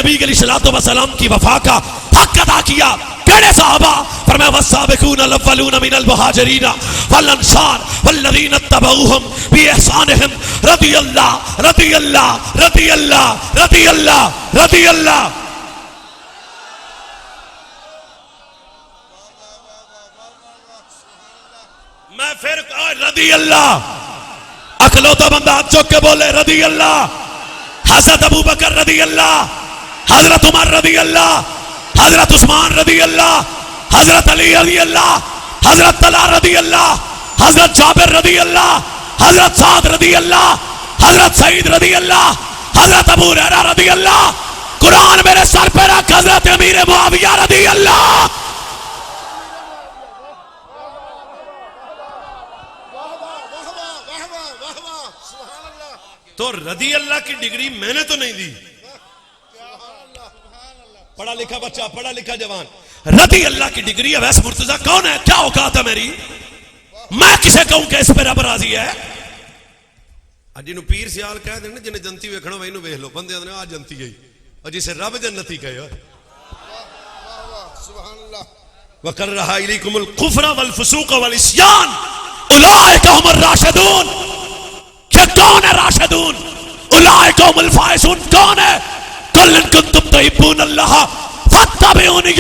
नबी अलैहिस्सलातु वस्सलाम की वफा का हक अदा किया। केड़े सहाबा? फरमाया वस्साबिकून अल-अव्वलून मिनल मुहाजिरीन वल अंसार वल्लज़ीना तबऊहुम बिइहसानिहिम रदियल्लाहु रदियल्लाहु रदियल्लाहु रदियल्लाहु रदियल्लाहु। मैं फिर रदी अल्लाह, अखलौता बंदा हाथ चौक के बोले रदी अल्लाह। हजरत अबू बकर रदी अल्लाह, हजरत उमर रदी अल्लाह, हजरत उस्मान रदी अल्लाह, हजरत अली रदी अल्लाह, हजरत तला रदी अल्लाह, हजरत जाबिर रदी अल्लाह, हजरत साद रदी अल्लाह, हजरत सईद रदी अल्लाह, हजरत अबू हुरैरा रदी अल्लाह। कुरान मेरे सर पे रख, हजरत अमीर मुआविया रदी अल्लाह। तो रदी अल्लाह की डिग्री मैंने तो नहीं दी। पढ़ा लिखा बच्चा, पढ़ा लिखा जवान, रदी अल्लाह की डिग्री है। वैसे मुर्तजा कौन है? क्या औकात है मेरी? मैं किसे कहूं कि इस पे रब राजी है? आज जिन्हों पीर सियाल कह देने, जिन्हें जनती वेखना वही नु वेख लो, बंदे आंदे आ जनती गई, और जिसे रब जन्नती कहे वकर रहा इलैकुमुल कुफ्र वल फुसूक वल इस्यान उलाइका हुमुर राशिदून। कौन है राशिदून? उलाइका हुमुल फाइजून। कौन है? कुल इन कुंतुम तुहिब्बून अल्लाह फत्तबिऊनी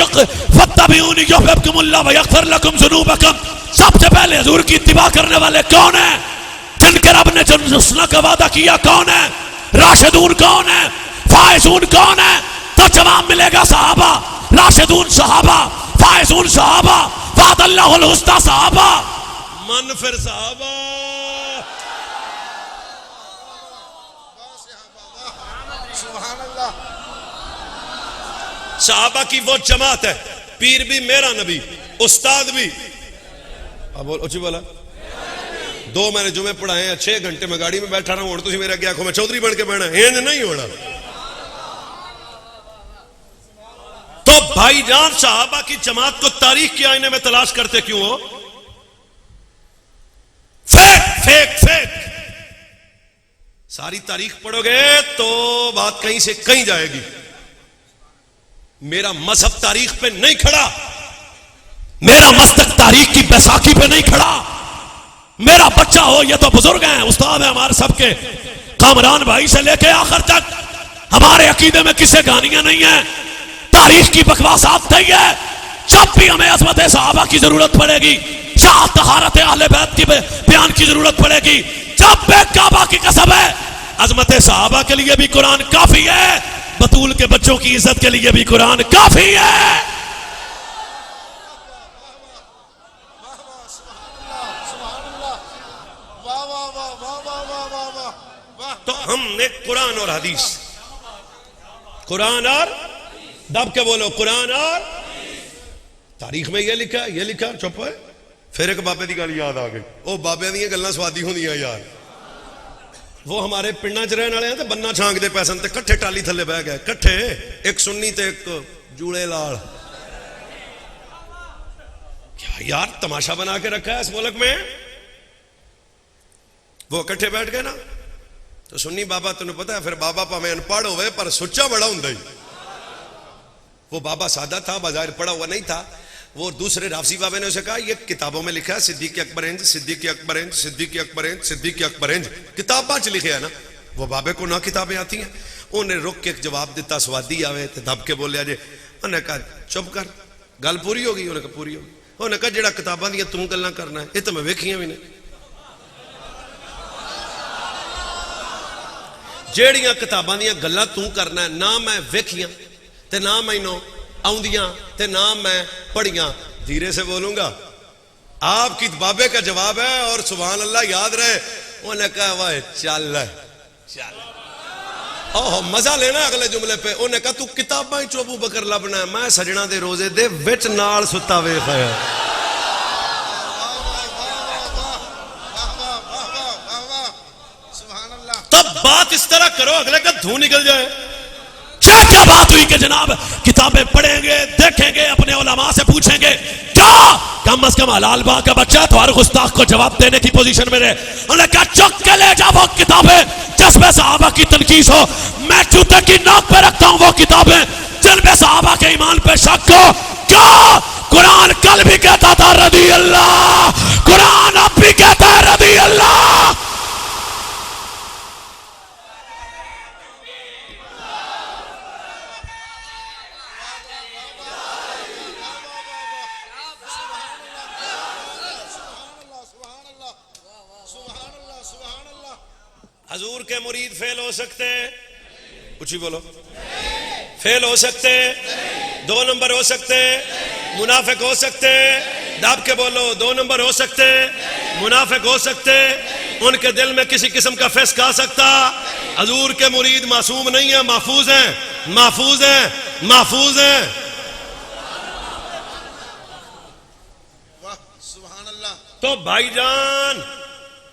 युहब्बकुमुल्लाह व यगफिर लकुम ज़ुनूबकुम। सबसे पहले हुजूर की इत्तिबा करने वाले कौन है? जिनके रब ने जन्नत का वादा किया कौन है? राशिदून कौन है? फाइजून कौन है? तो जवाब मिलेगा सहाबा। राशिदून सहाबा, फाइजून सहाबा, वादल्लाहुल हुस्ना सहाबा। मन फिर सहाबा। सहाबा की वो जमात है, पीर भी मेरा नबी, उस्ताद भी। अब बोल उची बोला। 2 मैंने जुमे पढ़ाए हैं, 6 घंटे में गाड़ी में बैठा रहा हूं, तुम मेरे अगे आंखों में चौधरी बन के बैठना है नहीं होना। तो भाईजान सहाबा की जमात को तारीख के आईने में तलाश करते क्यों हो? Fake fake fake. सारी तारीख पढ़ोगे तो बात कहीं से कहीं जाएगी। मेरा मजहब तारीख पे नहीं खड़ा, मेरा मस्तक तारीख की बैसाखी पे नहीं खड़ा। मेरा बच्चा हो, ये तो बुजुर्ग हैं, उस्ताद है हमारे सबके, कामरान भाई से लेके आखिर तक हमारे अकीदे में किसे गानियां नहीं है। तारीख की बकवासात नहीं है। जब भी हमें अज़मत सहाबा की जरूरत पड़ेगी, शाह तहारत अहले बैत की बयान की जरूरत पड़ेगी, जब काबा की कसम है, अज़मत सहाबा के लिए भी कुरान काफी है, बतूल के बच्चों की इज्जत के लिए भी कुरान काफी है। तो हमने कुरान और हदीस, कुरान और दब के बोलो, कुरान और तारीख में ये लिखा है, ये लिखा, चुप है। फिर एक बाबे की गल याद आ गई। ओ बाबे दी गल्लां स्वादी होंदियां यार। वो हमारे पिंडा च रहने वाले हैं, तो बन्ना छांगते पैसन ते कट्ठे टाली थले बह गए, कट्ठे, एक सुन्नी ते एक जूड़े लाल। क्या यार तमाशा बना के रखा है इस मुल्क में। वो कट्ठे बैठ गए ना, तो सुन्नी बाबा तेन पता है, फिर बाबा भावें अनपढ़ होवे पर सुच्चा बड़ा हुंदा ही। वो बाबा सादा था, बाजार पढ़ा हुआ नहीं था। वो दूसरे राफसी बाबे ने उसे कहा, ये किताबों में लिखा है सिद्दीक़ अकबर इंज, सिद्दीक़ अकबर इंज, सिद्दीक़ अकबर इंज, सिद्दीक़ अकबर इंज, किताबा च लिखे है ना। वो बाबे को ना किताबें आती हैं। उन्हें रुक के जवाब दिता, स्वादी आवे तो दब के बोलिया जे। उन्हें कहा चुप कर, गल पूरी हो गई। उन्हें कहा पूरी हो गई। उन्हें कहा जेड़ा किताबां दी तू गल्लां करना है, ये तो मैं वेखियां भी नहीं। जेड़ियां किताबां दी गल्लां तू करना है, ना मैं वेखियां ते ना मैनू आउंदियां ते ना मैं पढ़ियां। धीरे से बोलूंगा, आपकी बाबे का जवाब है, और सुभान अल्लाह याद रहे। उन्हें कहा वाह चल चल, ओह मजा लेना अगले जुमले पे। उन्हें कहा तू किताबां ही अबू बकर लभना है, मैं सजना दे रोजे दे विच नाल सुता वेख आया। तब बात इस तरह करो अगले का धू निकल जाए। क्या क्या बात हुई कि जनाब किताबें पढ़ेंगे, देखेंगे, अपने उलमा से पूछेंगे, क्या कम अज कम हलाल बा का बच्चा तो हर गुस्ताख को जवाब देने की पोजीशन में रहे। उन्होंने कहा चुक के ले जा वो किताबें जिसमें सहाबा की तनकीस हो। मैं जूते की नाक पे रखता हूं वो किताबें जिनमें सहाबा के ईमान पे शक हो। क्या कुरान कल भी कहता था रदी अल्लाह, कुरान अब भी कहता है रदी अल्लाह। हजूर के मुरीद फेल हो सकते हैं? कुछ ही बोलो। फेल हो सकते हैं? 2 नंबर हो सकते हैं? मुनाफिक हो सकते हैं? दाब के बोलो। 2 नंबर हो सकते हैं? मुनाफिक हो सकते हैं? उनके दिल में किसी किस्म का फिस्क आ सकता। हजूर के मुरीद मासूम नहीं है, महफूज हैं, महफूज हैं, महफूज हैं। तो भाईजान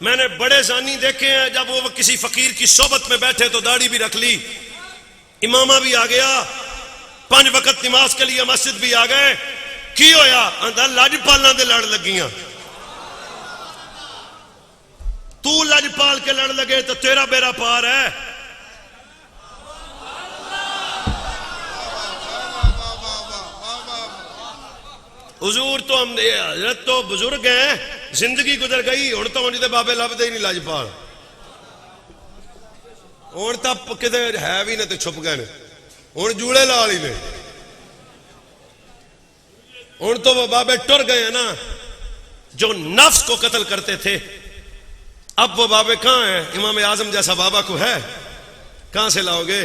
मैंने बड़े जानी देखे हैं, जब वो किसी फकीर की सोबत में बैठे तो दाढ़ी भी रख ली, इमामा भी आ गया, 5 वक्त नमाज के लिए मस्जिद भी आ गए। की होया? अंदर लजपाल दे लड़ लगियां। तू लजपाल के लड़ लगे तो तेरा बेरा पार है। हुजूर तो हम हजरत तो बुजुर्ग हैं, जिंदगी गुजर गई, हुण तो उन्हें बाबे लभदे ही नहीं लजपाल। हुण तो किते है भी ने तो छुप गए ने, हुण जूड़े लाल ही ने। हुण तो वो बाबे टुर गए ना जो नफ्स को कत्ल करते थे। अब वो बाबे कहां हैं? इमाम आजम जैसा बाबा को है? कहां से लाओगे?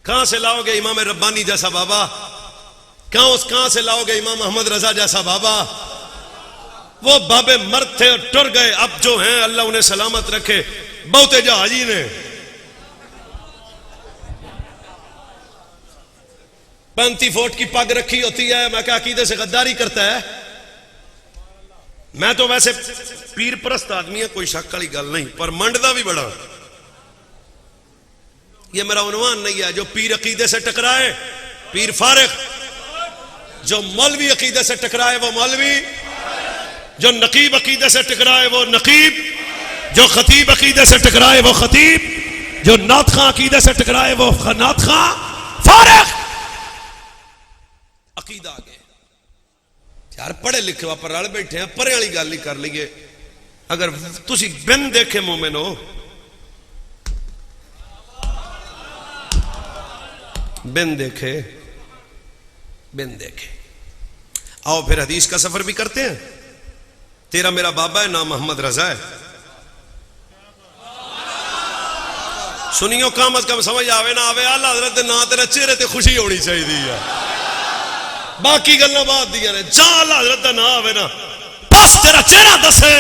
कहां से लाओगे इमाम रब्बानी जैसा बाबा? कहां से लाओगे इमाम मोहम्मद रजा जैसा बाबा? वो बाबे मर्द थे और टुर गए। अब जो हैं अल्लाह उन्हें सलामत रखे, बहुते जहाजी ने 35 फुट की पग रखी होती है। मैं क्या अकीदे से गद्दारी करता है? मैं तो वैसे पीर परस्त आदमी है, कोई शक वाली गल नहीं, पर मंडदा भी बड़ा। ये मेरा उन्वान नहीं है। जो पीर अकीदे से टकराए पीर फारिग, जो मौलवी अकीदे से टकराए वो मौलवी, जो नकीब अकीदे से टकराए वो नकीब, जो खतीब अकीदे से टकराए वो खतीब, जो नात खां अकीदे से टकराए वो नात खां। फारिग अकीदा आ गए यार, पढ़े लिखे वापर रल बैठे हैं, परे वाली गल ही कर लीए। अगर तुसी बिन देखे मोमिन हो, बिन देखे, बिन देखे। आओ फिर हदीस का सफर भी करते हैं। तेरा मेरा बाबा है, नाम मोहम्मद रजा है। सुनियो, कम अज कम समझ आवे ना आवे, आला हज़रत दे नाम तेरा चेहरे ते खुशी होनी चाहिए। बाकी गल्लां बाद दियां ने। जा आला हज़रत दा नाम आवे ना, बस तेरा चेहरा दसे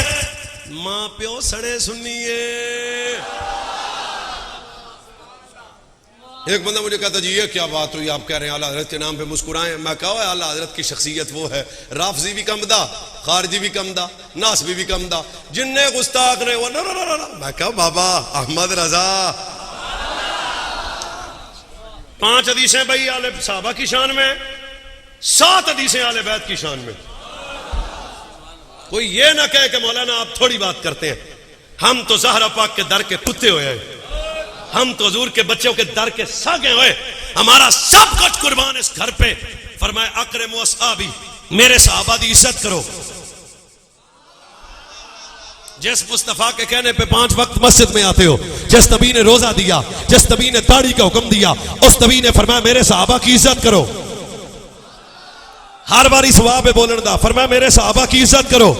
मां प्यो सड़े सुनिए। एक बंदा मुझे कहता जी ये क्या बात हुई, आप कह रहे हैं आला हज़रत के नाम पे मुस्कुराएं। मैं कहा आला हज़रत की शख्सियत वो है, राफजी भी कम दा, खारजी भी कम दा, नासबी भी कम दा, जिन्ने गुस्ताख ने वो ना। मैं कहा बाबा अहमद रजा। 5 हदीसें भाई आले साहबा की शान में, 7 हदीसें आले बैत की शान में। कोई ये ना कहे कि मौलाना आप थोड़ी बात करते हैं। हम तो ज़हरा पाक के दर के कुत्ते हुए हैं, हम तो हजूर के बच्चों के दर के सागे हुए, हमारा सब कुछ कुर्बान इस घर पे। फरमाए अकरमु अस्हाबी, मेरे सहाबा दी इज्जत करो। जिस मुस्तफा के कहने पे 5 वक्त मस्जिद में आते हो, जिस नबी ने रोजा दिया, जिस नबी ने दाढ़ी का हुक्म दिया, उस नबी ने फरमाया मेरे सहाबा की इज्जत करो। हर बारी सवाब है बोलन दा, फरमाया मेरे सहाबा की इज्जत करो।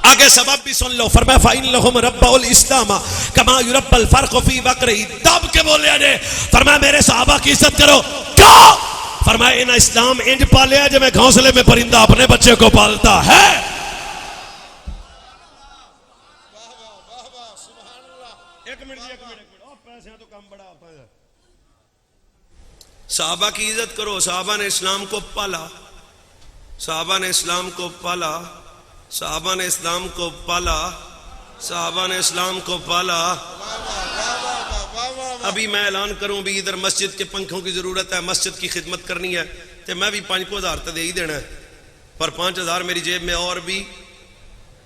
आगे सबब भी सुन लो, फरमाया फाइन लहुम रब्बुल इस्लाम कमा युरब्बल फर्क फी बकरी। दब के बोले ने, फरमाया मेरे सहाबा की इज्जत करो। क्यों? फरमाया इन्हें इस्लाम इंज पालिया जिवें घोंसले में परिंदा अपने बच्चे को पालता है। एक मिनट पैसे तो कम बड़ा सहाबा की इज्जत करो। सहाबा ने इस्लाम को पाला, सहाबा ने इस्लाम को पाला, सहाबा ने इस्लाम को पाला, सहाबा ने इस्लाम को पाला। अभी मैं ऐलान करूं भी इधर मस्जिद के पंखों की जरूरत है, मस्जिद की खिदमत करनी है, तो मैं भी 5,000 तो दे ही देना है, पर 5,000 मेरी जेब में और भी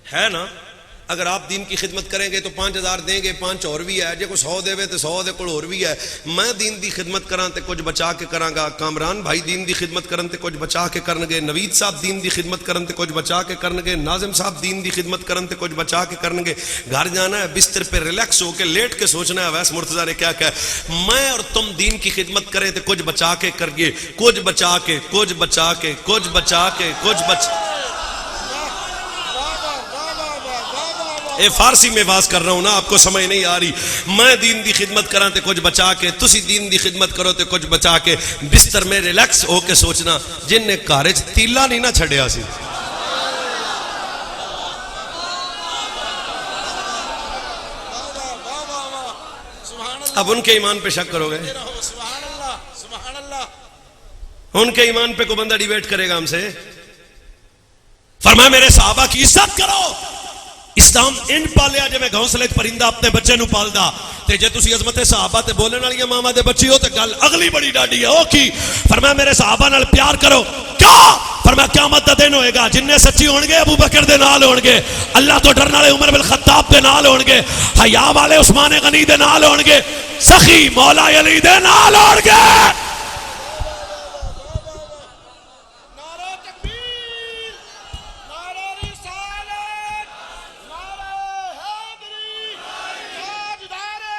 है ना। अगर आप दीन की खिदमत करेंगे तो 5,000 देंगे, 5 और भी है, जो कोई 100 देवे तो 100 दे कोल और भी है। मैं दीन की खिदमत करा तो कुछ बचा के करांगा, कामरान भाई दीन की खिदमत करन तो कुछ बचा के करनगे, नवीद साहब दीन की खिदमत करन तो कुछ बचा के करनगे, नाजिम साहब दीन की खिदमत करन तो कुछ बचा के करनगे। घर जाना है, बिस्तर पे रिलैक्स होकर लेट के सोचना है वैस मुर्तजा ने क्या कहा, मैं और तुम दीन की खिदमत करें तो कुछ बचा के करिए, कुछ बचा के, कुछ बचा के, कुछ बचा के, कुछ बचा। ए फारसी में बात कर रहा हूं ना, आपको समझ नहीं आ रही। मैं दीन की खिदमत करा तो कुछ बचा के, तुसी दीन की खिदमत करो तो कुछ बचा के, बिस्तर में रिलैक्स होके सोचना जिन्हें घर च तीला नहीं ना छड़िया सी। अब उनके ईमान पे शक करोगे, उनके ईमान पे कोई बंदा डिबेट करेगा हमसे। फरमाया मेरे सहाबा की इज्जत करो। इस्लाम इन पालिया जिवें घोंसले परिंदा अपने बच्चे नु पालदा, ते जे तुसी अजमत सहाबा ते बोलने वाली मामा दे बच्ची हो तो गल अगली बड़ी डाडी है। ओ की फरमाया मेरे सहाबा नाल प्यार करो। क्या फरमाया क़यामत दा दिन होएगा जिन्ने सच्ची होणगे अबू बकर दे नाल होणगे, अल्लाह तो डरन वाले उमर बिन खत्ताब दे नाल होणगे, हया वाले उस्मान गनी दे नाल होणगे, सखी मौला अली दे नाल होणगे।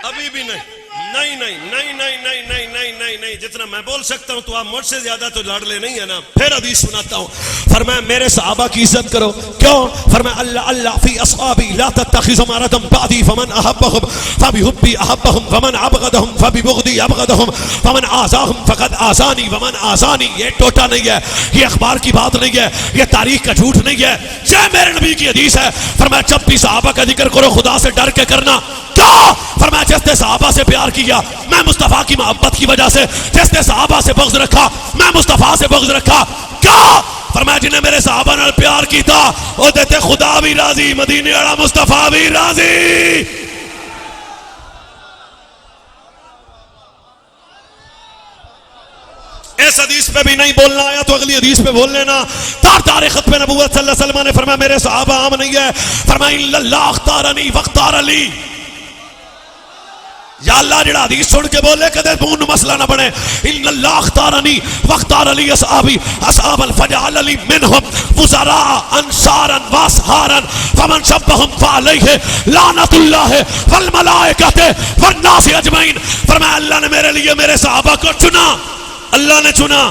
अभी भी नहीं, नहीं नहीं नहीं नहीं नहीं नहीं नहीं नहीं नहीं, जितना मैं बोल सकता हूं तो आप मुझसे ज्यादा तो लाडले नहीं है ना। फिर हदीस सुनाता हूं। फरमाया मेरे सहाबा की इज्जत करो। क्यों? फरमाया अल्लाह अल्लाह फी अस्हाबी ला तत्तखिज़ु मरदम बादी फमन अहब्बहुम फबिहुब्बी अहब्बहुम वमन अबगदहुम फबिबुग़दी अबगदहुम फमन आज़ाहुम फ़क़द आज़ानी वमन आज़ानी। ये टोटा नहीं है, ये अखबार की बात नहीं है, ये तारीख का झूठ नहीं है, ये मेरे नबी की हदीस है। फरमाया जब भी सहाबा का जिक्र करो खुदा से डर के करना। क्या? फरमाया जिसने सहाबा से प्यार किया मैं मुस्तफा की मोहब्बत की वजह से, जिसने सहाबा से बग़्ज़ रखा मैं मुस्तफा से बग़्ज़ रखा। क्या? फरमाया जिन्हें मेरे सहाबा नाल प्यार किया वो देते खुदा भी राजी, मदीने वाला मुस्तफा भी राजी। इस हदीस पे भी नहीं बोलना आया तो अगली हदीस पे बोल लेना। तार खत्म नबूवत सल्लल्लाहु अलैहि वसल्लम ने फरमाया मेरे सहाबा आम नहीं है। फरमाया इल्लल्लाह अख्तारनी वख्तार अली। या अल्लाह जिहड़ा हदीस सुन के बोले कदे मुंह मसला ना बने। इल्लल्लाह अख्तारनी वख्तार अली असहाबी असहाबल फजअल अली मिनहुम वज़रा अंसारन वसहारन फमन शब्बहुम फअलैहि लानतुल्लाह वल मलाइकति वन नास अजमईन। फरमाया अल्लाह ने मेरे लिए मेरे सहाबा को चुना, अल्लाह ने चुना,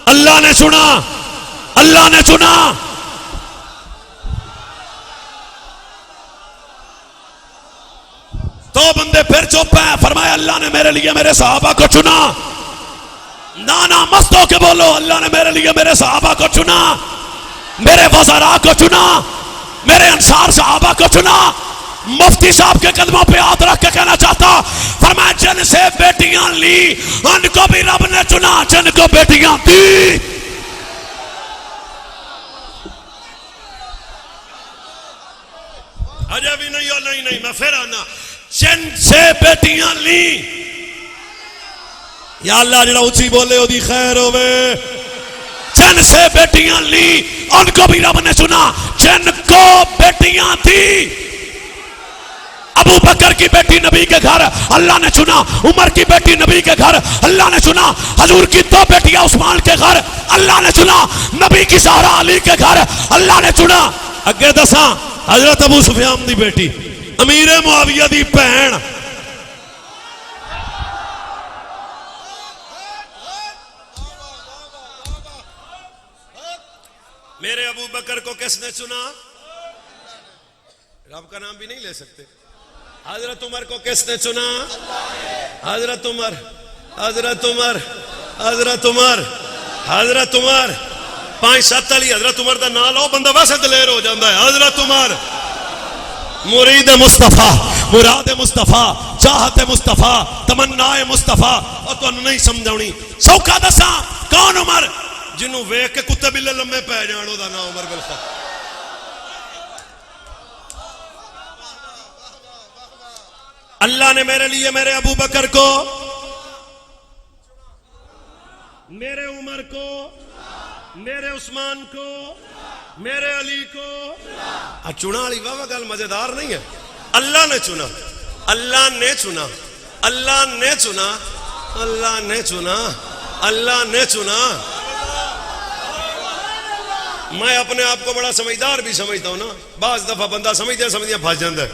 अल्लाह ने चुना, अल्लाह ने चुना। दो बंदे फिर चुप है। फरमाया अल्लाह ने मेरे लिए मेरे सहाबा को चुना। नाना मस्त होके बोलो अल्लाह ने मेरे लिए मेरे सहाबा को चुना, मेरे वज़रा को चुना, मेरे अंसार सहाबा को चुना। मुफ्ती साहब के कदमों पे हाथ रख के कहना चाहता, फरमाया जिनसे बेटियां ली उनको भी रब ने चुना, जिनको बेटियां दी। अजय भी नहीं हो, नहीं नहीं मैं फिर आना। जिनसे बेटियां ली, या अल्लाह जिहड़ा उच्ची बोले ओदी खैर होवे। जिनसे बेटियां ली उनको भी रब ने चुना, जिनको बेटियां थी। अबू बकर की बेटी नबी के घर अल्लाह ने चुना, उमर की बेटी नबी के घर अल्लाह ने चुना, हजूर की दो बेटियां उस्मान के घर अल्लाह ने चुना, नबी की ज़हरा अली के घर अल्लाह ने चुना। अगे दसा हजरत अबू सुफियान दी बेटी अमीर मुआविया दी भैन मेरे अबू बकर को किसने चुना? रब का नाम भी नहीं ले सकते। हजरत उमर को किसने चुना? हजरत उमर, हजरत उमर, हजरत उमर, हजरत उमर। 5-7 वाली हजरत उमर का नाम लो बंदा वैसे दलेर हो जाता है। हजरत उमर मुरीद मुस्तफा, मुराद मुस्तफा, चाहत मुस्तफा, तमन्नाए मुस्तफा। और तुहानू नहीं समझाउणी सौखा दसा कौन उमर? जिन्हों वेख के कुत्ते बिल्ले लम्बे पै जान ओहदा नाम उमर बिन खत्ताब। अल्लाह ने मेरे लिए मेरे अबू बकर को, मेरे उमर को, मेरे उस्मान को, मेरे अली को चुना। अली बाबा गल मजेदार नहीं है। अल्लाह ने चुना, अल्लाह ने चुना, अल्लाह ने चुना, अल्लाह ने चुना, अल्लाह ने चुना। मैं अपने आप को बड़ा समझदार भी समझता हूं ना, बाज दफा बंदा समझदे समझदे फंस जाता है।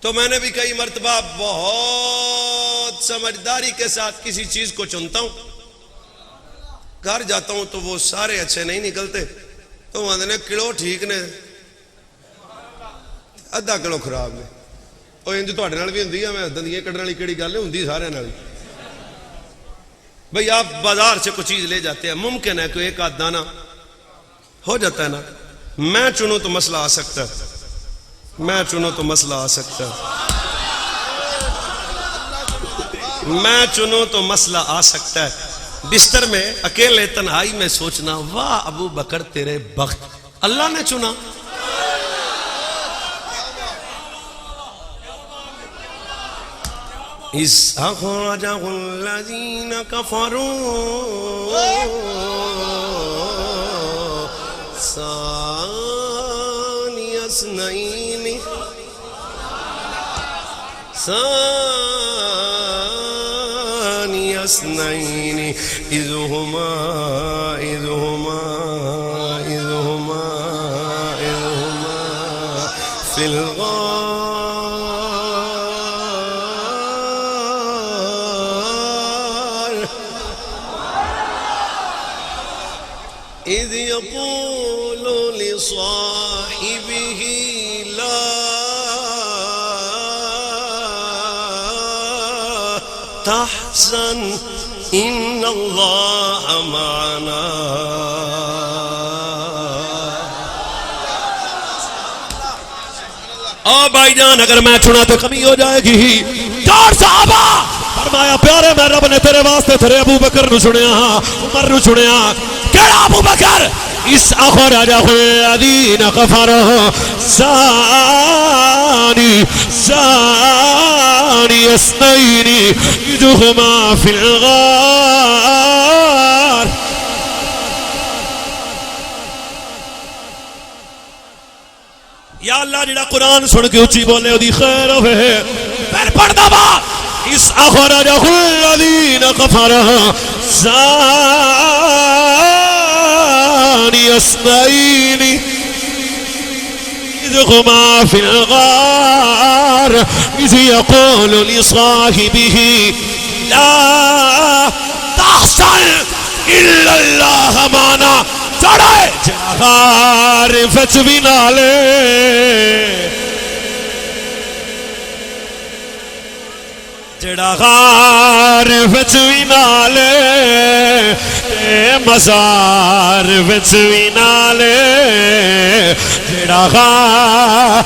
तो मैंने भी कई मर्तबा बहुत समझदारी के साथ किसी चीज को चुनता हूं। घर जाता हूं तो वो सारे अच्छे नहीं निकलते, तो आंदे ने किलो ठीक ने, अद्धा किलो खराब ने। और इंज तुहाडे नाल भी हुंदी है, मैं दंदियां कड्ढण वाली केड़ी गल है, हुंदी सारियां नाल। भाई आप बाजार से कुछ चीज ले जाते हैं, मुमकिन है कोई एक आध दाना हो जाता है ना। मैं चुनूं तो मसला आ सकता है, मैं चुनूं तो मसला आ सकता है, मैं चुनूं तो मसला आ सकता है। बिस्तर में अकेले तन्हाई में सोचना, वाह अबू बकर तेरे बख्त, अल्लाह ने चुना। इस अखरजहुल्लज़ीन कफरू सानियस्नैनि सानियस्नैनि इज़हुमा फिल इज़ यक़ूलु लिसाहिबिही ला तहज़न इन्नल्लाह मअना। ओ भाईजान, अगर मैं चुना तो कमी हो जाएगी। चार साहबा फरमाया, प्यारे मैं रब ने तेरे वास्ते तेरे अबू बकर नु चुनिया, उमर नु चुनिया। केड़ा अबू बकर? इस अखरजहुल्लज़ीन कफरू सानियस्नैनि इज़हुमा फिल गार। या अल्लाह जिहड़ा कुरान सुन के उच्ची बोले ओदी खैर होवे। फिर पढ़दा बा, इस अखरजहुल्लज़ीन कफरू सानियस्नैनि इज़हुमा फिल गार इज़ यक़ूलु लिसाहिबिही ला तहज़न इल्लल्लाह मअना। चढ़े गार विच भी नाले, जेड़ा गार विच भी नाले ते मज़ार विच भी नाले, जेड़ा गार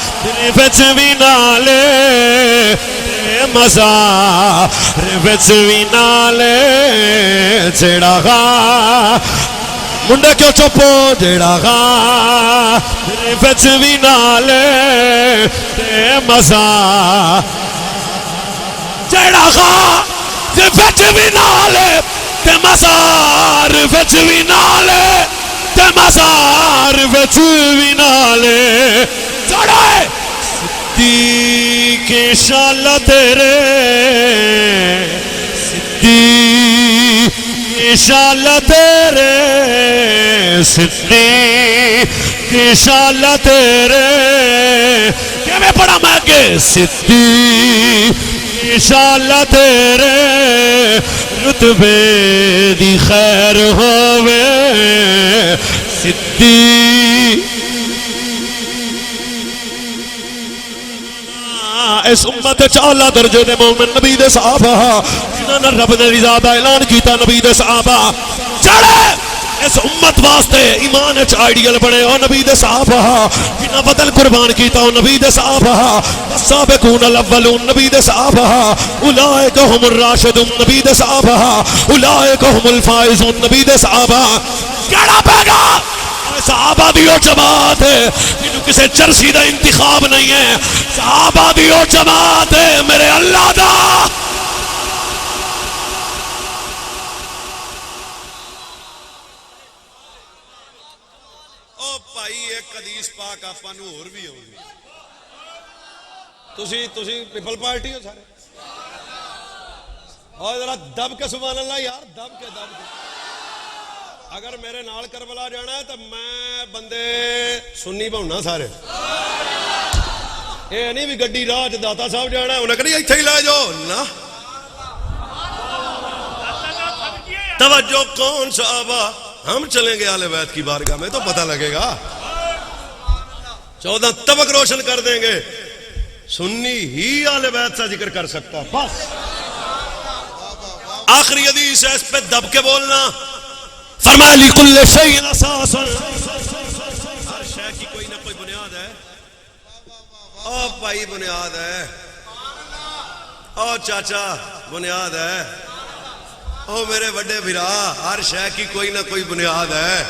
विच भी नाले ते मज़ार विच भी नाले, जेड़ा गार मुंडे क्यों चुपो, जेड़ा गार विच भी नाले ते मज़ार, जेड़ा गार विच भी नाले ते मज़ार विच भी नाले ते मज़ार विच भी नाले। चढ़े सिद्दीक़ इंशाअल्लाह तेरे, सिद्दीक़ इंशाअल्लाह तेरे, सिद्दीक़ इंशाअल्लाह तेरे। क्या मैं पढ़ा मैं के? सिद्दीक़ इंशाअल्लाह तेरे रुतबे दी खैर होवे। सिद्दीक़ इस उम्मत च आला दर्जे दे मोमिन नबी दे सहाबा, जिन्हां रब ने रिज़ा दा ऐलान कीता, नबी दे सहाबा। चढ़े इस उम्मत वास्ते ईमान च आइडियल बने ओ नबी दे सहाबा, जिन्हां बदल कुर्बान कीता ओ नबी दे सहाबा। अस्साबिकून अल-अव्वलून नबी दे सहाबा, उलाइका हुमुर राशिदून नबी दे सहाबा, उलाइका हुमुल फाइजून नबी दे सहाबा। केड़ा पैगा सहाबा दी ओ जमात है, जिन्हों किसी चरसी का इंतखाब नहीं है। सहाबा दी ओ ओ जमात मेरे अल्लाह दा। ओ भाई एक हदीस पाक आपां नूं होर भी आउंदी। तुसी पीपल पार्टी हो सारे, और जरा दब के सुभान अल्लाह यार, दब के। अगर मेरे नाल करबला जाना है तो मैं बंदे सुन्नी भाउना सारे। ये नहीं भी गड्डी राह च दाता साहब जाना है उन्हें कहनी इत्थे ही लै जाओ ना। तवज्जो कौन साहबा, हम चलेंगे आले बैत की बारगाह में तो पता लगेगा। 14 तबक रोशन कर देंगे। सुन्नी ही आले बैत का जिक्र कर सकता है बस। आखिरी हदीस है, इस पे दब के बोलना। फरमाया लिकुल्लि शैइन असासन, हर शय की कोई ना कोई बुनियाद है। ओ भाई बुनियाद है, ओ चाचा बुनियाद है, ओ मेरे बड़े भिरा, हर शय की कोई ना कोई बुनियाद है।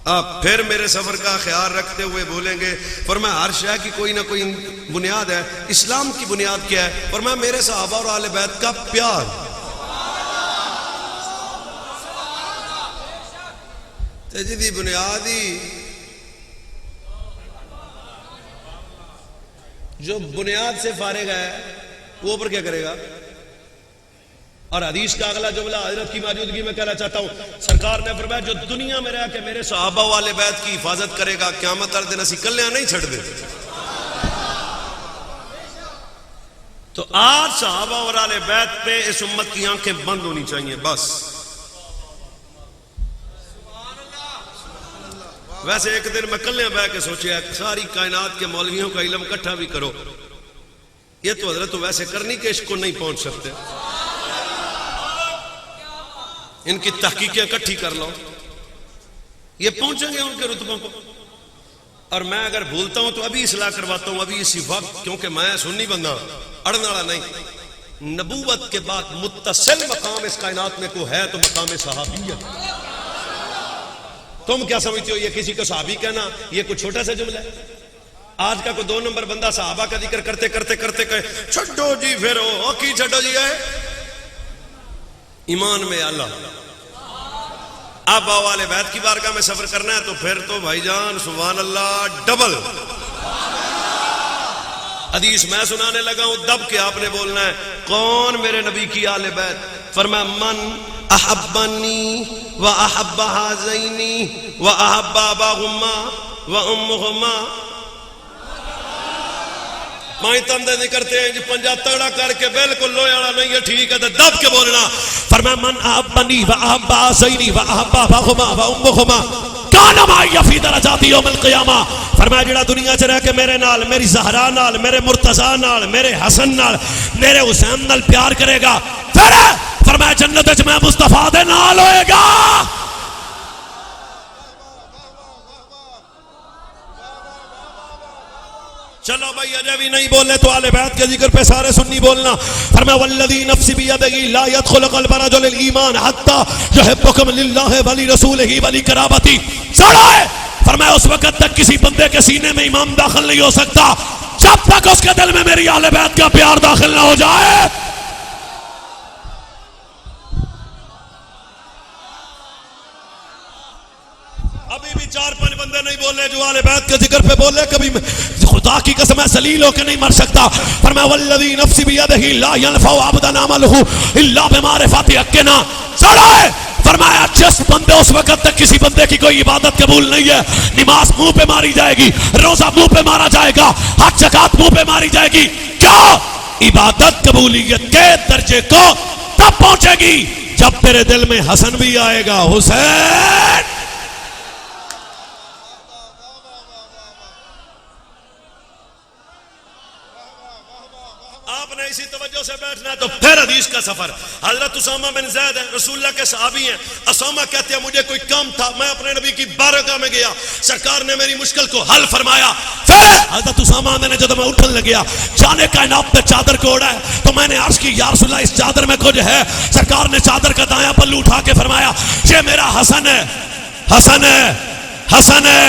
आप फिर मेरे सफर का ख्याल रखते हुए बोलेंगे, फरमाया हर शय की कोई ना कोई बुनियाद है। इस्लाम की बुनियाद क्या है? फरमाया मेरे सहाबा और आले बैत का प्यार। जिदी बुनियाद ही जो बुनियाद से फारिग है वो ऊपर क्या करेगा? और हदीस का अगला जुमला हजरत की मौजूदगी में कहना चाहता हूं, सरकार ने फरमाया जो दुनिया में रह के मेरे सहाबा वाले बैत की हिफाजत करेगा, क़यामत वाले दिन असीं कल्लियां नहीं छड़ दे। तो आज सहाबा और आले बैत पे इस उम्मत की आंखें बंद होनी चाहिए बस। वैसे एक दिन मैं कल्लियां बह के सोचा सारी कायनात के मौलवियों का इल्म इकट्ठा भी करो, ये तो हजरत तो वैसे करनी के इसको नहीं पहुंच सकते। इनकी तहकीकें इकट्ठी कर लो, ये पहुंचेंगे उनके रुतबों को। और मैं अगर भूलता हूं तो अभी इस्लाह करवाता हूं, अभी इसी वक्त, क्योंकि मैं सुन्नी बंदा, अड़न वाला नहीं। नबूवत के बाद मुत्तसिल मकाम इस कायनात में को है तो मकाम सहाबियत। तुम क्या समझते हो ये किसी को सहाबी कहना ये कुछ छोटा सा जुमला है? आज का कोई 2 नंबर बंदा सहाबा का जिक्र करते करते करते कहे छड्डो जी, फिर ओ की छड्डो जी है ईमान में अल्लाह। अब वाले बैत की बारगाह में सफर करना है तो फिर तो भाईजान सुभान अल्लाह डबल। हदीस मैं सुनाने लगा हूं, दब के आपने बोलना है कौन मेरे नबी की आले बैत। फरमाया मन अहब्बनी व अहब्बा हाज़ैनी व अहब्बा अबाहुम्मा व उम्मुहुम्मा। माई तंदे नहीं करते हैं जी, पंजा तगड़ा करके बिल्कुल लोहे वाला नहीं है, ठीक है तो दब के बोलना। फरमाया मन अहब्बनी व अहब्बा हाज़ैनी व अहब्बा अबाहुम्मा व उम्मुहुम्मा काना माई फी दरजाती यौमिल क़ियामा। फरमाया जेड़ा दुनिया च रह के मेरे नाल, मेरी ज़हरा नाल, मेरे मुर्तज़ा नाल, मेरे हसन नाल, मेरे हुसैन नाल प्यार करेगा, फिर फरमाया जन्नत च मैं मुस्तफा दे नाल होएगा। चलो भाई अजय भी नहीं बोले तो आले बैत के जिक्र पे सारे सुन्नी बोलना। फरमाया वल्लज़ी नफ्सी बियदिही ला यदखुलु क़ल्ब रजुलिल ईमान हत्ता युहिब्बुकुम लिल्लाहि व लिरसूलिही व लिक़राबती। फरमाया उस वक्त तक किसी बंदे के सीने में ईमान दाखिल नहीं हो सकता जब तक उसके दिल में मेरी आले बैत का प्यार दाखिल ना हो जाए। अभी भी 4-5 बंदे नहीं बोले जो आले बैत के जिक्र पे बोले, कभी खुदा की कसम है सलील होकर नहीं मर सकता। फरमाया वल्लज़ी नफ्सी बियदिही ला यनफ़उ अब्दन अमलुहु इल्ला बिमारिफ़ति हक़्क़िना। फरमाया जिस बंदे उस वक्त तक किसी बंदे की कोई इबादत कबूल नहीं है, नमाज मुंह पे मारी जाएगी, रोजा मुंह पे मारा जाएगा, हज ज़कात मुंह पे मारी जाएगी। क्या इबादत कबूलियत के दर्जे को तब पहुंचेगी जब तेरे दिल में हसन भी आएगा, हुसैन। आपने इसी तवज्जो से बैठना है तो फिर हदीस का सफर। हजरत उसामा बिन ज़ैद है, रसूलुल्लाह के सहाबी हैं। उसामा कहते हैं मुझे कोई काम था, मैं अपने नबी की बारगाह में गया, सरकार ने मेरी मुश्किल को हल फरमाया। फिर हजरत उसामा ने जब मैं उठन लगा, जाने कायनात ने चादर को ओढ़ा है तो मैंने अर्ज की या रसूलुल्लाह इस चादर में कुछ है। सरकार ने चादर का दायां पल्लू उठा के फरमाया ये मेरा हसन है, हसन है, हसन है,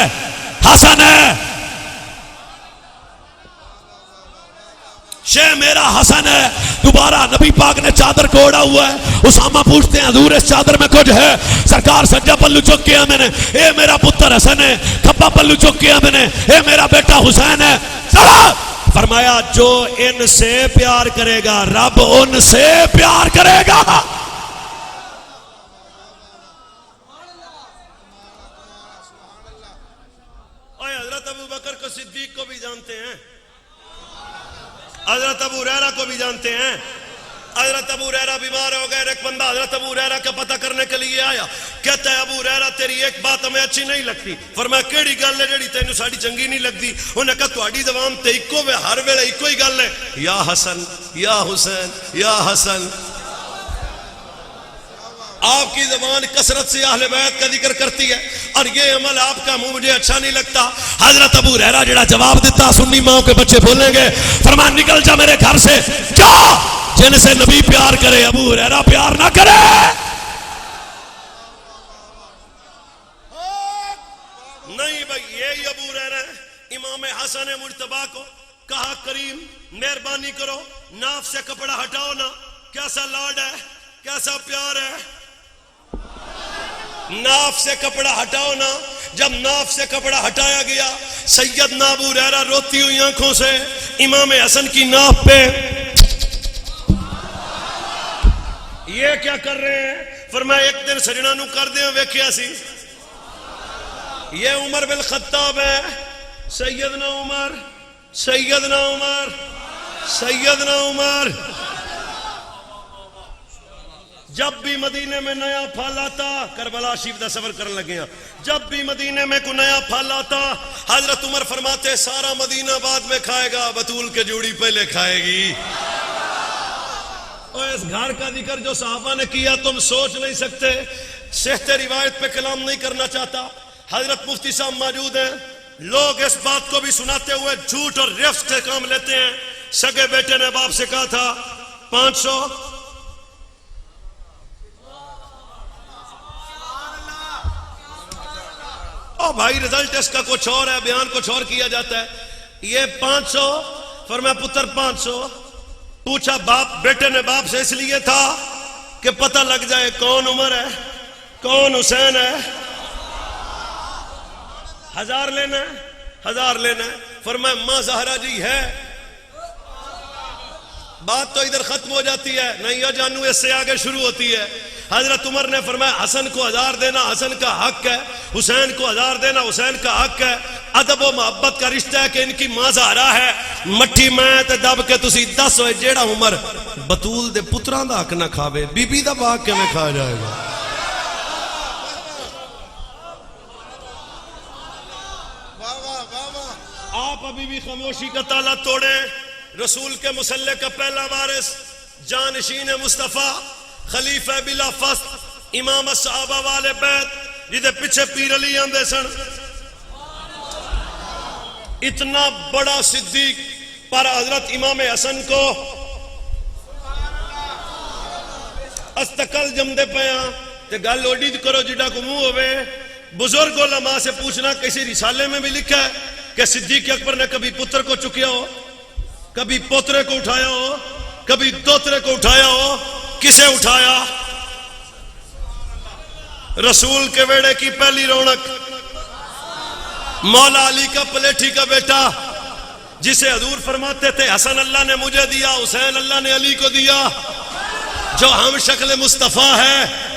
हसन है। शे मेरा हसन है। दोबारा नबी पाक ने चादर को ओढ़ा हुआ है। उसामा पूछते हैं हजूर इस चादर में कुछ है? सरकार सज्जा पल्लू चुक किया मैंने, ए मेरा पुत्र हसन है। खब्बा पल्लू चुक किया मैंने, ए मेरा बेटा हुसैन है। फरमाया जो इनसे प्यार करेगा रब उनसे प्यार करेगा। हजरत अबू बकर को सिद्दीक को भी जानते हैं, हजरत अबू हुरैरा को भी जानते हैं। हजरत अबू हुरैरा बीमार हो गए, एक बंदा हजरत अबू हुरैरा का पता करने के लिए आया। कहता है अबू हुरैरा तेरी एक बात हमें अच्छी नहीं लगती। फरमाया केड़ी गल है जेड़ी तैनू साडी चंगी नहीं लगती? उन्हें कहा तुहाडी ज़बान ते इक्को वे हर वेले इक्को ही गल है, या हसन या हुसैन या हसन। आपकी जबान कसरत से अहले बैत का जिक्र करती है और ये अमल आपका मुंह मुझे अच्छा नहीं लगता। हजरत अबू हुरैरा जेड़ा जवाब देता सुन्नी माओ के बच्चे बोलेंगे, फरमाया निकल जा मेरे घर से, जा जिनसे नबी प्यार करे अबू हुरैरा प्यार ना करे। नहीं भाई यही अबू हुरैरा है। इमाम हसन मुज्तबा को कहा करीम मेहरबानी करो नाफ से कपड़ा हटाओ ना। कैसा लाड है, कैसा प्यार है। नाफ से कपड़ा हटाओ ना। जब नाफ से कपड़ा हटाया गया सैयदना अबू हुरैरा रोती हुई आंखों से इमाम हसन की नाफ पे ये क्या कर रहे हैं? फरमाया एक दिन सजना नु कर दे वेख्या सी। ये उमर बिन खत्ताब है, सैयदना उमर, सैयदना उमर, सैयदना उमर। जब भी मदीने में नया फल आता, करबला शरीफ का सफर करने लगे हैं, जब भी मदीने में कोई नया फल आता हजरत उमर फरमाते सारा मदीना बाद में खाएगा, बतूल के जोड़ी पहले खाएगी। और इस घर का जिक्र जो सहाबा ने किया तुम सोच नहीं सकते। सेहते रिवायत पे कलाम नहीं करना चाहता। हजरत मुफ्ती साहब मौजूद हैं। लोग इस बात को भी सुनाते हुए झूठ और रिफ्स से काम लेते हैं। सगे बेटे ने बाप से कहा था 500, ओ भाई रिजल्ट इसका कुछ और है, बयान कुछ और किया जाता है। ये 500, फरमाया पुत्र 500। पूछा बाप, बेटे ने बाप से इसलिए था कि पता लग जाए कौन उमर है कौन हुसैन है। 1000 लेना है, 1000 लेना है। फरमाया मां ज़हरा जी है। बात तो इधर खत्म हो जाती है, नहीं हो जानू इससे आगे शुरू होती है। हजरत उमर ने फरमाया हसन को 1000 देना हसन का हक है, हुसैन को 1000 देना हुसैन का हक है। अदब और मोहब्बत का रिश्ता है कि इनकी मां ज़हरा है। मट्ठी मैं ते दब के तुसी 10 होए जेड़ा उमर बतूल दे पुत्रां दा हक ना खावे, बीबी दा हक किवें खा जाएगा? आप अभी भी खामोशी का ताला तोड़े। रसूल के मुसल्ले का पहला वारिस जानशीन मुस्तफा खलीफा बिला फस्त इमाम सहाबा वाले बैत जिदे पीछे पीर अली आंदे सन। इतना बड़ा सिद्दीक पर हजरत इमाम हसन को अस्तकल जमदे पे ते गल ओडी करो जिडा को मुंह होवे। बुजुर्ग उलमा से पूछना, किसी रिसाले में भी लिखा है कि सिद्दीक अकबर ने कभी पुत्र को चुकिया हो, कभी पोतरे को उठाया हो, कभी दोतरे को उठाया हो? किसे उठाया? रसूल के वेड़े की पहली रौनक मौला अली का पलेठी का बेटा, जिसे हजूर फरमाते थे हसन अल्लाह ने मुझे दिया, हुसैन अल्लाह ने अली को दिया, जो हम शक्ल मुस्तफा है।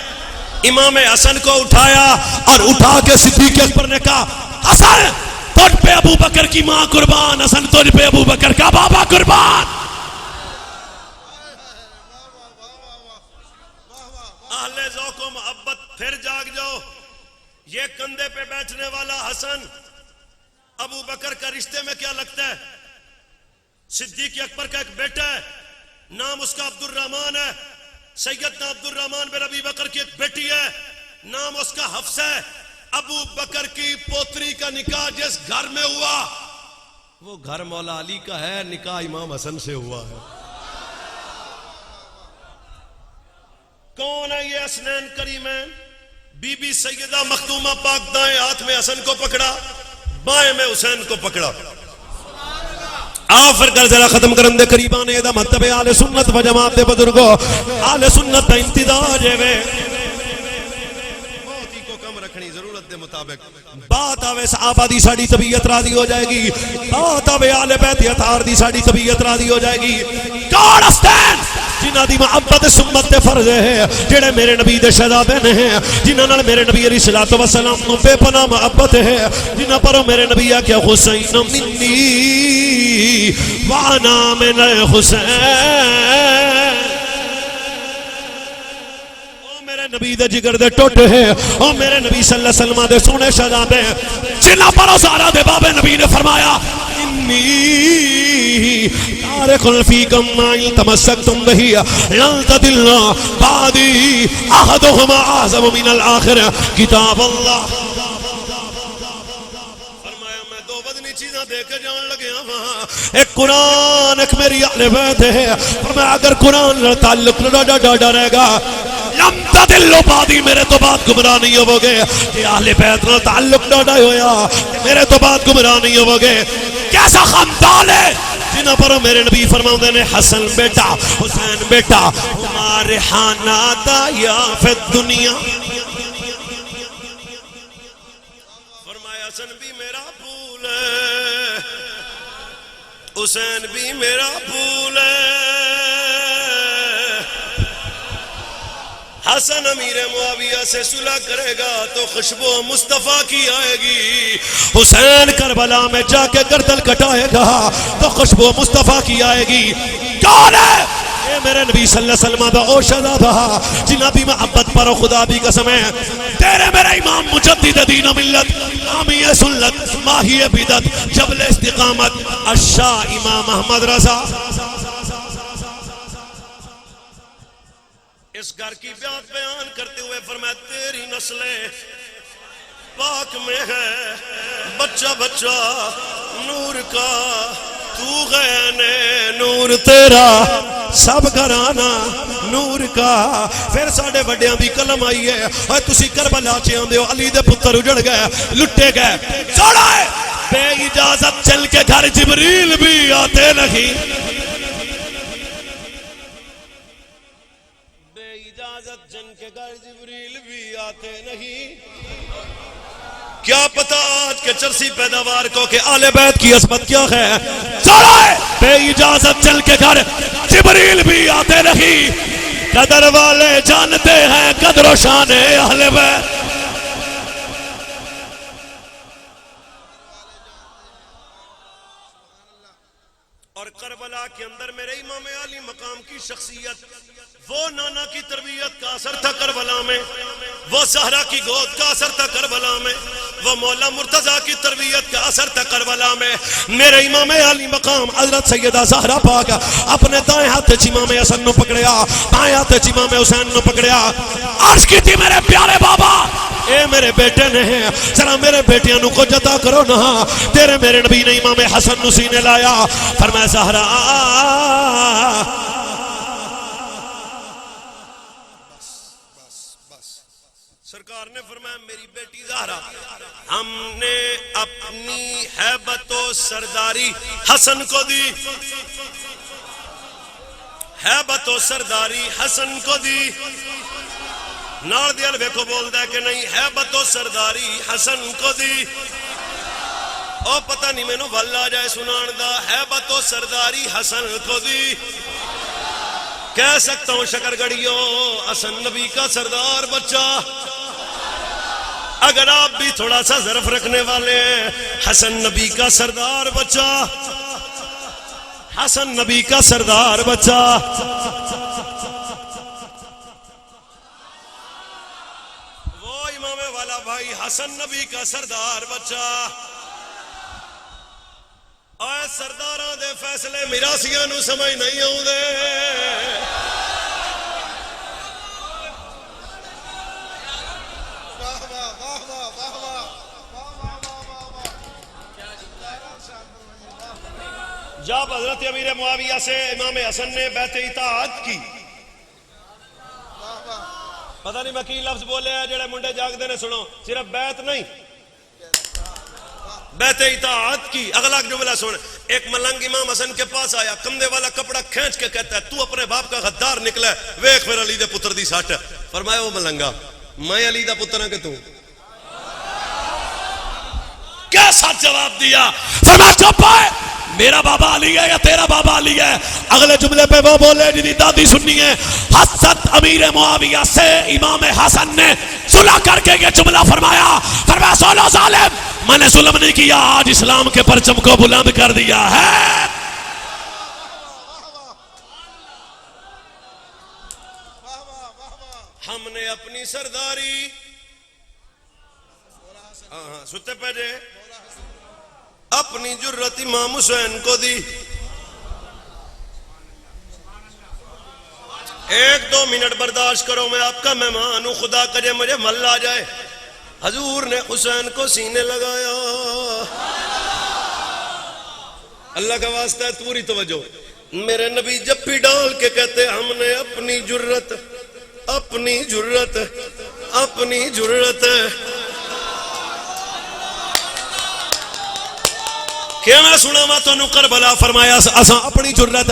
इमाम हसन को उठाया और उठा के सिद्दीक अकबर ने कहा हसन तुझ पे अबू बकर की मां कुर्बान, हसन तुझ पे अबू बकर का बाबा कुर्बान। अहले ज़ौक़ मोहब्बत फिर जाग जाओ। ये कंधे पे बैठने वाला हसन अबू बकर का रिश्ते में क्या लगता है? सिद्दीक अकबर का एक बेटा है, नाम उसका अब्दुर्रहमान है। सैयदना अब्दुर्रहमान बिन अबी बकर की एक बेटी है, नाम उसका हफ्सा है। अबू बकर की पोतरी का निकाह जिस घर में हुआ वो घर मौला अली का है, निकाह इमाम हसन से हुआ है। कौन है ये हसनैन करीमैन? बीबी सैयदा मखदूमा पाक दाएं हाथ में हसन को पकड़ा, बाएं में हुसैन को पकड़ा। आओ फिर गल जरा खत्म करन दे करीब आने दा मतलब है आले सुन्नत व जमात दे बुजुर्गो आले सुन्नत दा इंतजार है वे बहुत ही को कम रखनी जरूरत दे मुताबिक बात आवे सहाबा दी साडी तबीयत राजी हो जाएगी बात आवे आले बैत अतार दी साडी तबीयत राजी हो जाएगी गॉड स्टैंड जिन्हां दी मोहब्बत सुन्नत ते फर्ज है जेड़े मेरे नबी दे शहजादे ने जिन्हां नाल मेरे नबी अलैहिस्सलातु वस्सलाम नु बेपनाह मोहब्बत है जिन्हां पर मेरे नबी आख्या हुसैन मिन्नी व अना मिन हुसैन नबी दे जिगर दे टुट है ओ मेरे नबी सल्लल्लाहु अलैहि वसल्लम दे सोने शहजादे जिन्हां पर सारा दे बाबे नबी ने फरमाया इन्नी तारिकुल फीकुम मा तमस्सकतुम बिही लन तदिल्ला बादी अहदुहुमा अज़म मिनल आखिर किताब अल्लाह फरमाया मैं दो बदनी चीज़ां देके जान लग्या हां एक कुरान एक मेरी अहले बैत है फरमाया अगर कुरान नाल ताल्लुक रहेगा लम तदिल्लो बादी मेरे तो बाद गुमराह नहीं होवोगे ते अहले बैत नाल ताल्लुक डाढ़ा होया मेरे तो बाद गुमराह नहीं होवोगे कैसा खानदान है जिन्हां पर मेरे नबी फरमाउंदे ने हसन बेटा हुसैन बेटा हमारे हाना दा या फिर दुनिया फरमाया हसन भी मेरा फूल है हुसैन भी मेरा फूल है हसन अमीर मुआविया से सुलह करेगा तो खुशबू मुस्तफा की आएगी हुसैन करबला में जाके गर्दन कटाएगा तो खुशबू मुस्तफा की आएगी कौन है ये मेरे नबी सल्लल्लाहु अलैहि वसल्लम दा ओ शहजादा जिन्हां दी मोहब्बत पर खुदा दी कसम है तेरे मेरे इमाम मुजद्दिद दीन मिल्लत हामी सुन्नत माही बिदत जबल इस्तिकामत अशाह इमाम अहमद रजा इस घर की बात बयान करते हुए फरमाया तेरी नस्ले पाक में है बच्चा बच्चा नूर का तू गैने नूर तेरा सब घराना नूर का फिर साडे वड्डियां दी कलम आई है और तुसी करबला च आंदे हो अली दे पुत्र उजड़ गए लुटे गए चढ़ा बे इजाजत चल के घर जिबरील भी आते नहीं जन के घर जिब्रील भी आते नहीं क्या पता आज के चरसी पैदावार को के आले बैत की असमत क्या है चलो बे इजाजत चल के घर जिब्रील भी आते नहीं कदर वाले जानते हैं कदर शान आले बैत और करबला के अंदर मेरे इमाम अली मकाम की शख्सियत वो नाना की तरबियत का असर था करबला में वो सहरा की गोद का असर था करबला में वो मौला मुर्तजा की तरबियत का असर था करबला में मेरे इमाम अली मकाम हजरत सैयदा ज़हरा पाक अपने दाएं हाथ च इमाम हसन नु पकड़िया बाएं हाथ च इमाम हुसैन नु पकड़िया अर्ज की थी मेरे प्यारे बाबा ए मेरे बेटे ने जरा मेरे बेटियां नु को जता करो ना तेरे मेरे नबी ने इमाम हसन नु सीने लाया फरमाया ज़हरा सरकार ने फरमाया मेरी बेटी ज़हरा हमने अपनी हैबतो सरदारी हसन को दी हैबतो सरदारी हसन को दी नाल दिल वेखो बोलता है कि नहीं हैबतो सरदारी हसन को दी ओ पता नहीं मैनू वल आ जाए सुनान दा हैबतो सरदारी हसन को दी कह सकता हूं शकरगढ़ियों हसन नबी का सरदार बच्चा अगर आप भी थोड़ा सा ज़र्फ रखने वाले हैं हसन नबी का सरदार बच्चा हसन नबी का सरदार बच्चा वो इमाम वाला भाई हसन नबी का सरदार बच्चा और सरदारां दे फैसले मिरासियां नू समझ नहीं आउंदे जब हजरत अमीर मुआविया से इमाम हसन ने बैत इताअत की पता नहीं मैं की लफ्ज बोले हैं जेड़े मुंडे जागदे ने सुनो सिर्फ बैत नहीं बैत इताअत की अगला जुमला सुन एक मलंग इमाम हसन के पास आया, कंधे वाला कपड़ा खींच के कहता है तू अपने बाप का गद्दार निकला, वेख फिर अली दे पुत्र दी सट। फरमाया वो मलंगा मैं अली दा पुत्र हां कि तू? कैसा जवाब दिया? फरमाया चुप है, मेरा बाबा अली है या तेरा बाबा अली है? अगले जुमले पे वो बोले जिनकी दादी सुननी है, हज़रत अमीर मुआविया से इमाम हसन ने सुलह करके ये जुमला फरमाया, फरमाया सुनो जालिम, मैंने जुल्म नहीं किया, आज इस्लाम के परचम को बुलंद कर दिया है। हमने अपनी सरदारी सुते पे अपनी जुर्रत इमाम हुसैन को दी। 1-2 मिनट बर्दाश्त करो, मैं आपका मेहमान हूं, खुदा करे मुझे मल आ जाए। हजूर ने हुसैन को सीने लगाया। अल्लाह का वास्ता है पूरी तवज्जो, मेरे नबी जप्पी डाल के कहते हमने अपनी जुर्रत अपनी जुर्रत अपनी जुर्रत क्या मैं सुनावा तुहानू करबला फरमाया असा अपनी जुर्रत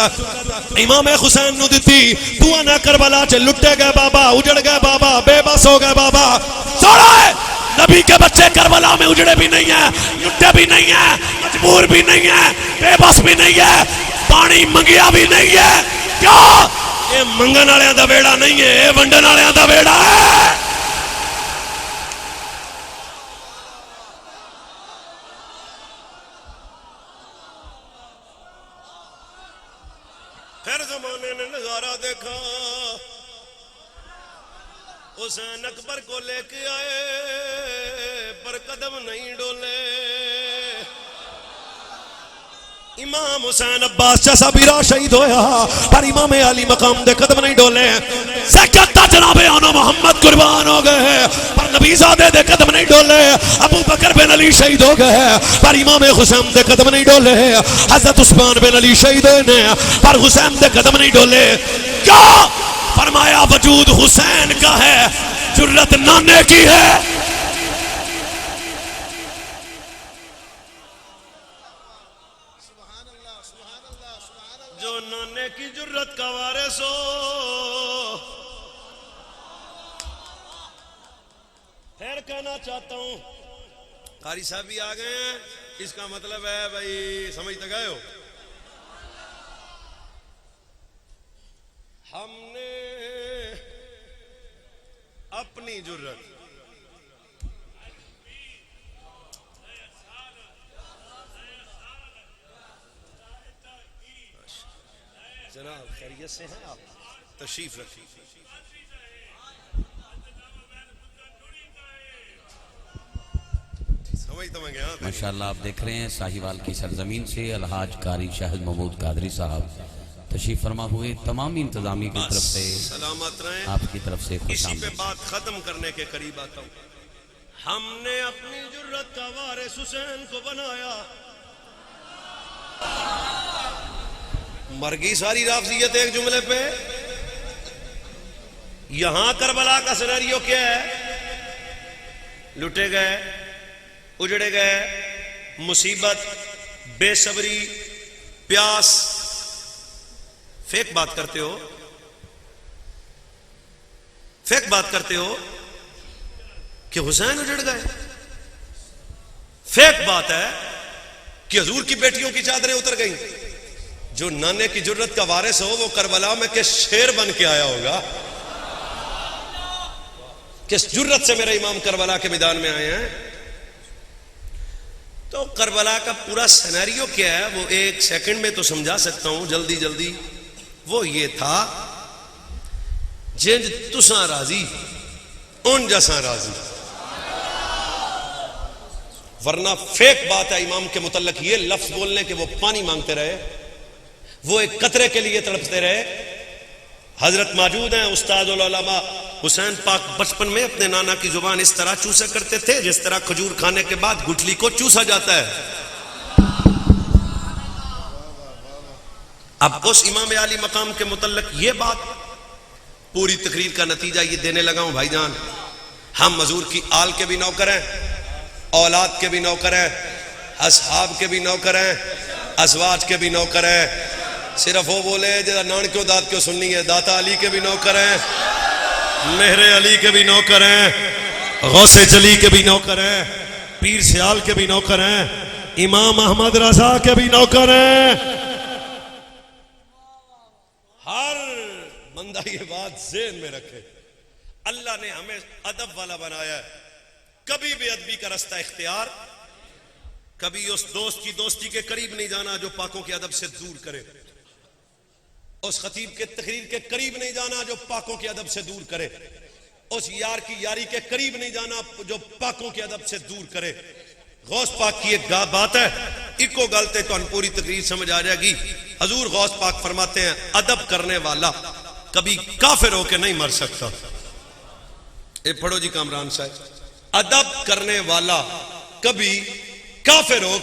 इमाम हुसैन नू दिती। तू ना करबला च लुटे गए बाबा, उजड़ गए बाबा, बेबस हो गए बाबा। सुन, नबी के बच्चे करबला में उजड़े भी नहीं है, लुटे भी नहीं है, मजबूर भी नहीं है, बेबस भी नहीं है, पानी मंगिया भी नहीं है। क्या ये मंगन वालियां दा बेड़ा नहीं है, ये वंडन वालियां दा बेड़ा है। फिर जमाने ने नजारा देखा, हुसैन अकबर को लेके आए पर कदम नहीं डोले। इमाम हुसैन अब्बास जैसा बीरा शहीद होया पर इमाम अली मकाम दे कदम नहीं डोले। सैयदा जनाबे आना मोहम्मद कुर्बान हो गए पर नबीज़ादे दे कदम नहीं डोले। अबू बकर बिन अली शहीद हो गए पर इमाम हुसैन दे कदम नहीं डोले। हजरत उस्मान बिन अली शहीद ने पर हुसैन दे कदम नहीं डोले। क्या फरमाया? वजूद हुसैन का है, जुर्रत नाने की है। जो नाने की जुर्रत का वारिस हो, फिर कहना चाहता हूं कारी साहब भी आ गए हैं, इसका मतलब है भाई समझ तक गए हो। हमने अपनी जुर्रत जनाब खैरियत से हैं आप? तशरीफ रखिए। माशाअल्लाह आप देख रहे हैं साहिवाल की सरजमीन से अलहाज कारी शाहिद महमूद कादरी साहब तशरीफ फरमा हुए। तमाम इंतजामी की तरफ से सलामत रहें, आपकी तरफ से इसी पे बात खत्म करने के करीब आता हूं। हमने अपनी जुर्रत का वारिस हुसैन को बनाया। मर गई सारी राफजियत एक जुमले पे। यहां करबला का सिनेरियो क्या है? लुटे गए, उजड़े गए, मुसीबत, बेसब्री, प्यास। फेक बात करते हो, फेक बात करते हो कि हुसैन उजड़ गए। फेक बात है कि हुजूर की बेटियों की चादरें उतर गईं। जो नाने की जुर्रत का वारिस हो वो करबला में के शेर बन के आया होगा। किस जुर्रत से मेरे इमाम करबला के मैदान में आए हैं? तो करबला का पूरा सिनेरियो क्या है वो एक सेकंड में तो समझा सकता हूं, जल्दी जल्दी। वो ये था जिंज तुसा राजी उन जैसा राजी। वरना फेक बात है इमाम के मुतल्लिक ये लफ्ज बोलने के वो पानी मांगते रहे, वो एक कतरे के लिए तड़पते रहे। हजरत मौजूद हैं उस्ताद उल उलमा। हुसैन पाक बचपन में अपने नाना की जुबान इस तरह चूसा करते थे जिस तरह खजूर खाने के बाद गुठली को चूसा जाता है। अब उस इमाम आली मकाम के मुतल्लिक ये बात पूरी तकरीर का नतीजा ये देने लगा हूं भाईजान। हम मजूर की आल के भी नौकर हैं, औलाद के भी नौकर हैं, असहाब के भी नौकर हैं, असवाज के भी नौकर हैं। सिर्फ वो बोले जरा नानक्यों दात क्यों सुननी है, दाता अली के भी नौकर हैं, मेहरे अली के भी नौकर हैं, गौसे जली के भी नौकर हैं, पीर सियाल के भी नौकर हैं, इमाम अहमद रजा के भी नौकर हैं। हर बंदा ये बात ज़हन में रखे, अल्लाह ने हमें अदब वाला बनाया है। कभी भी अदबी का रास्ता इख्तियार, कभी उस दोस्त की दोस्ती के करीब नहीं जाना जो पाकों के अदब से दूर करे, उस खतीब के तकरीर के करीब नहीं जाना जो पाकों के अदब से दूर करे, उस यार की यारी के करीब नहीं जाना जो पाकों के अदब से दूर करे। गौस पाक की एक बात है, इको गलते तो पूरी तकरीर समझ आ जाएगी। हजूर गौस पाक फरमाते हैं अदब करने वाला कभी काफिर होकर नहीं मर सकता। ए पढ़ो जी कामरान साहब, अदब करने वाला कभी काफिर हो